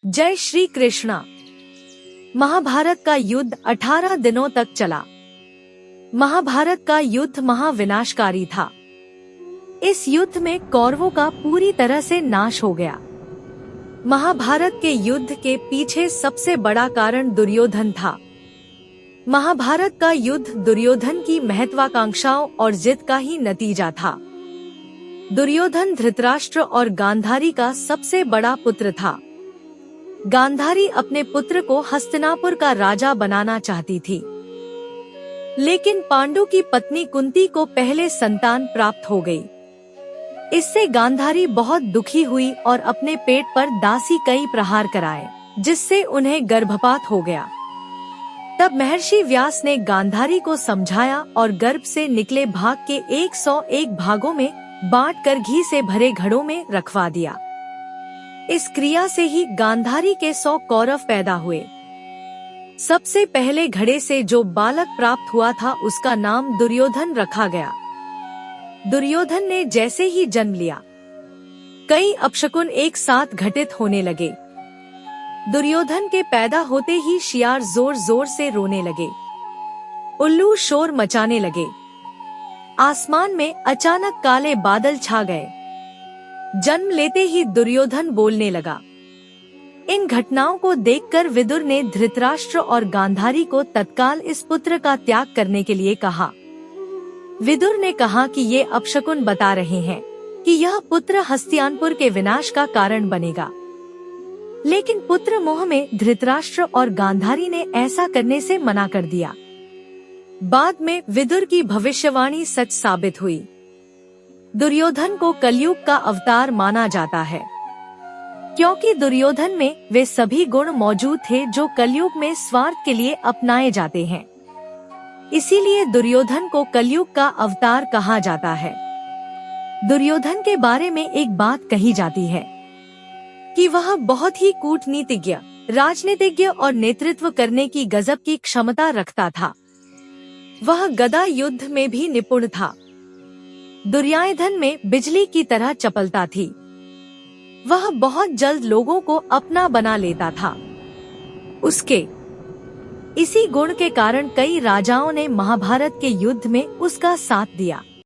जय श्री कृष्णा। महाभारत का युद्ध 18 दिनों तक चला। महाभारत का युद्ध महाविनाशकारी था। इस युद्ध में कौरवों का पूरी तरह से नाश हो गया। महाभारत के युद्ध के पीछे सबसे बड़ा कारण दुर्योधन था। महाभारत का युद्ध दुर्योधन की महत्वाकांक्षाओं और जिद का ही नतीजा था। दुर्योधन धृतराष्ट्र और गांधारी का सबसे बड़ा पुत्र था। गांधारी अपने पुत्र को हस्तिनापुर का राजा बनाना चाहती थी, लेकिन पांडु की पत्नी कुंती को पहले संतान प्राप्त हो गई। इससे गांधारी बहुत दुखी हुई और अपने पेट पर दासी कई प्रहार कराए, जिससे उन्हें गर्भपात हो गया। तब महर्षि व्यास ने गांधारी को समझाया और गर्भ से निकले भाग के 101 भागों में बांटकर घी से भरे घड़ों में रखवा दिया। इस क्रिया से ही गांधारी के 100 कौरव पैदा हुए। सबसे पहले घड़े से जो बालक प्राप्त हुआ था उसका नाम दुर्योधन रखा गया। दुर्योधन ने जैसे ही जन्म लिया, कई अपशकुन एक साथ घटित होने लगे। दुर्योधन के पैदा होते ही शियार जोर जोर से रोने लगे, उल्लू शोर मचाने लगे। आसमान में अचानक काले बादल छा गए। जन्म लेते ही दुर्योधन बोलने लगा। इन घटनाओं को देखकर विदुर ने धृतराष्ट्र और गांधारी को तत्काल इस पुत्र का त्याग करने के लिए कहा। विदुर ने कहा कि ये अपशकुन बता रहे हैं कि यह पुत्र हस्तिनापुर के विनाश का कारण बनेगा। लेकिन पुत्र मोह में धृतराष्ट्र और गांधारी ने ऐसा करने से मना कर दिया। बाद में विदुर की भविष्यवाणी सच साबित हुई। दुर्योधन को कलयुग का अवतार माना जाता है, क्योंकि दुर्योधन में वे सभी गुण मौजूद थे जो कलयुग में स्वार्थ के लिए अपनाए जाते हैं। इसीलिए दुर्योधन को कलयुग का अवतार कहा जाता है। दुर्योधन के बारे में एक बात कही जाती है कि वह बहुत ही कूटनीतिज्ञ, राजनीतिज्ञ और नेतृत्व करने की गजब की क्षमता रखता था। वह गदा युद्ध में भी निपुण था। दुर्योधन में बिजली की तरह चपलता थी। वह बहुत जल्द लोगों को अपना बना लेता था। उसके इसी गुण के कारण कई राजाओं ने महाभारत के युद्ध में उसका साथ दिया।